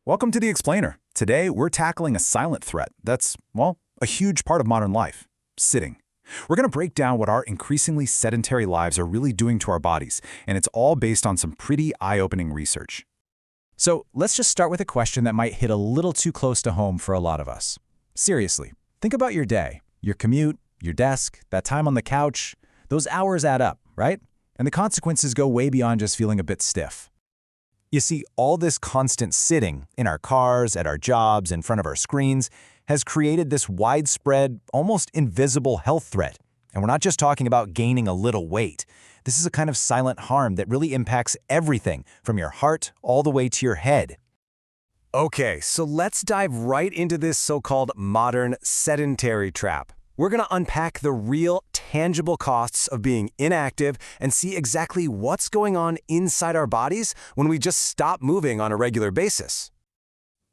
Welcome to the Explainer. Today, we're tackling a silent threat that's, well, a huge part of modern life: sitting. We're going to break down what our increasingly sedentary lives are really doing to our bodies, and it's all based on some pretty eye-opening research. So let's just start with a question that might hit a little too close to home for a lot of us. Seriously, think about your day, your commute, your desk, that time on the couch. Those hours add up, right? And the consequences go way beyond just feeling a bit stiff. You see, all this constant sitting in our cars, at our jobs, in front of our screens, has created this widespread, almost invisible health threat. And we're not just talking about gaining a little weight. This is a kind of silent harm that really impacts everything, from your heart all the way to your head. Okay, so let's dive right into this so-called modern sedentary trap. We're going to unpack the real, tangible costs of being inactive and see exactly what's going on inside our bodies when we just stop moving on a regular basis.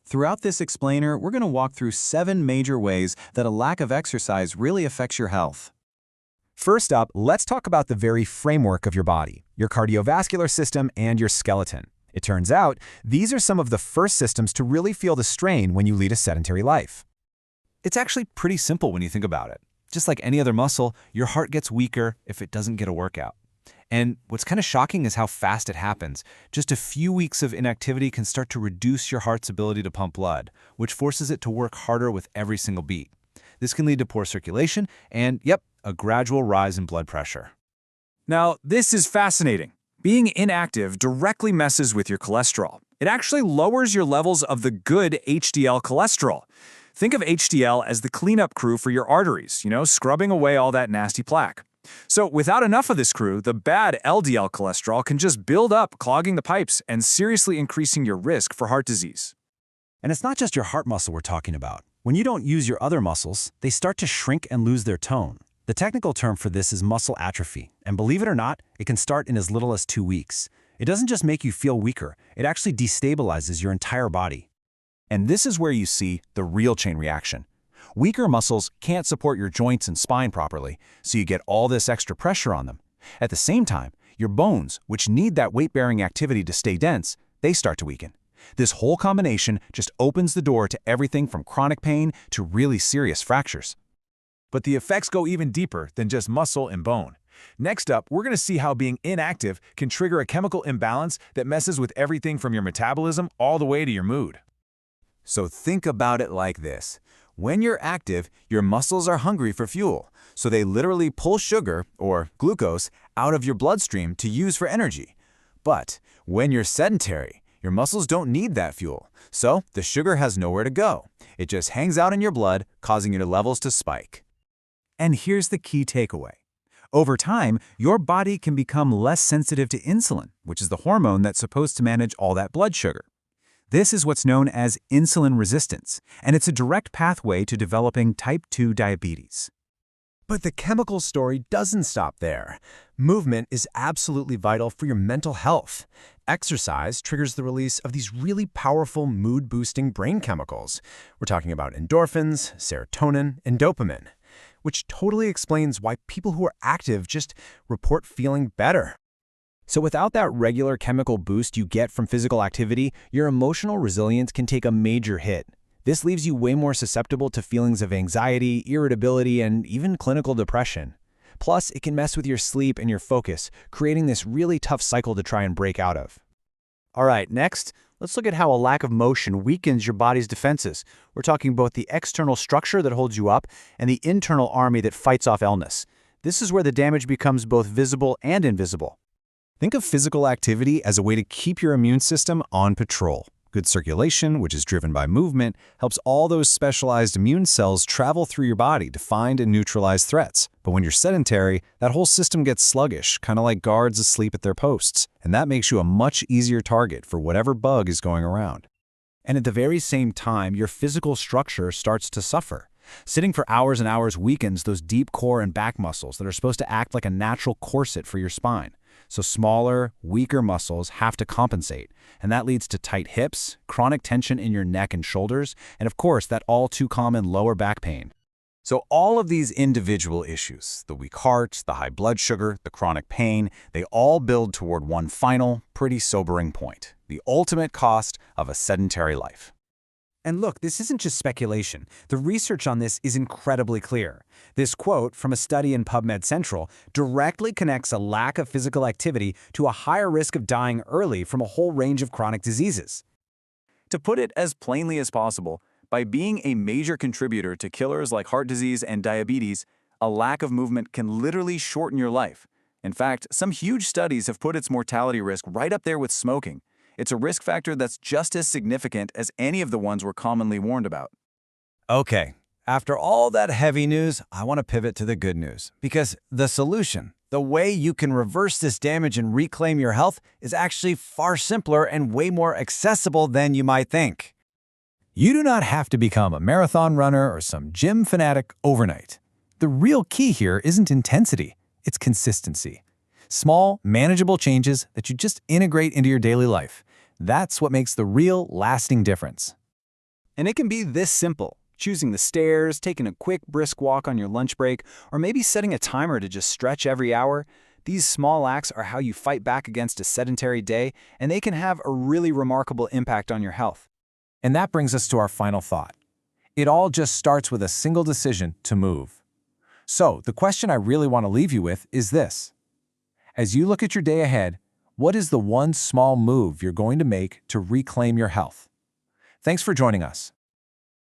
Throughout this explainer, we're going to walk through 7 major ways that a lack of exercise really affects your health. First up, let's talk about the very framework of your body, your cardiovascular system and your skeleton. It turns out, these are some of the first systems to really feel the strain when you lead a sedentary life. It's actually pretty simple when you think about it. Just like any other muscle, your heart gets weaker if it doesn't get a workout. And what's kind of shocking is how fast it happens. Just a few weeks of inactivity can start to reduce your heart's ability to pump blood, which forces it to work harder with every single beat. This can lead to poor circulation and, a gradual rise in blood pressure. Now, this is fascinating. Being inactive directly messes with your cholesterol. It actually lowers your levels of the good HDL cholesterol. Think of HDL as the cleanup crew for your arteries, scrubbing away all that nasty plaque. So without enough of this crew, the bad LDL cholesterol can just build up, clogging the pipes and seriously increasing your risk for heart disease. And it's not just your heart muscle we're talking about. When you don't use your other muscles, they start to shrink and lose their tone. The technical term for this is muscle atrophy, and believe it or not, it can start in as little as 2 weeks. It doesn't just make you feel weaker, it actually destabilizes your entire body. And this is where you see the real chain reaction. Weaker muscles can't support your joints and spine properly, so you get all this extra pressure on them. At the same time, your bones, which need that weight-bearing activity to stay dense, they start to weaken. This whole combination just opens the door to everything from chronic pain to really serious fractures. But the effects go even deeper than just muscle and bone. Next up, we're going to see how being inactive can trigger a chemical imbalance that messes with everything from your metabolism all the way to your mood. So think about it like this. When you're active, your muscles are hungry for fuel, so they literally pull sugar, or glucose, out of your bloodstream to use for energy. But when you're sedentary, your muscles don't need that fuel, so the sugar has nowhere to go. It just hangs out in your blood, causing your levels to spike. And here's the key takeaway. Over time, your body can become less sensitive to insulin, which is the hormone that's supposed to manage all that blood sugar. This is what's known as insulin resistance, and it's a direct pathway to developing type 2 diabetes. But the chemical story doesn't stop there. Movement is absolutely vital for your mental health. Exercise triggers the release of these really powerful mood-boosting brain chemicals. We're talking about endorphins, serotonin, and dopamine, which totally explains why people who are active just report feeling better. So without that regular chemical boost you get from physical activity, your emotional resilience can take a major hit. This leaves you way more susceptible to feelings of anxiety, irritability, and even clinical depression. Plus, it can mess with your sleep and your focus, creating this really tough cycle to try and break out of. All right, next, let's look at how a lack of motion weakens your body's defenses. We're talking both the external structure that holds you up and the internal army that fights off illness. This is where the damage becomes both visible and invisible. Think of physical activity as a way to keep your immune system on patrol. Good circulation, which is driven by movement, helps all those specialized immune cells travel through your body to find and neutralize threats. But when you're sedentary, that whole system gets sluggish, kind of like guards asleep at their posts. And that makes you a much easier target for whatever bug is going around. And at the very same time, your physical structure starts to suffer. Sitting for hours and hours weakens those deep core and back muscles that are supposed to act like a natural corset for your spine. So smaller, weaker muscles have to compensate, and that leads to tight hips, chronic tension in your neck and shoulders, and of course, that all too common lower back pain. So all of these individual issues, the weak heart, the high blood sugar, the chronic pain, they all build toward one final, pretty sobering point. the ultimate cost of a sedentary life. And look, this isn't just speculation. The research on this is incredibly clear. This quote from a study in PubMed Central directly connects a lack of physical activity to a higher risk of dying early from a whole range of chronic diseases. To put it as plainly as possible, by being a major contributor to killers like heart disease and diabetes, a lack of movement can literally shorten your life. In fact, some huge studies have put its mortality risk right up there with smoking. It's a risk factor that's just as significant as any of the ones we're commonly warned about. Okay, after all that heavy news, I want to pivot to the good news. Because the solution, the way you can reverse this damage and reclaim your health, is actually far simpler and way more accessible than you might think. You do not have to become a marathon runner or some gym fanatic overnight. The real key here isn't intensity, it's consistency. Small, manageable changes that you just integrate into your daily life. That's what makes the real, lasting difference. And it can be this simple. Choosing the stairs, taking a quick, brisk walk on your lunch break, or maybe setting a timer to just stretch every hour. These small acts are how you fight back against a sedentary day, and they can have a really remarkable impact on your health. And that brings us to our final thought. It all just starts with a single decision to move. So, the question I really want to leave you with is this. As you look at your day ahead, what is the one small move you're going to make to reclaim your health? Thanks for joining us.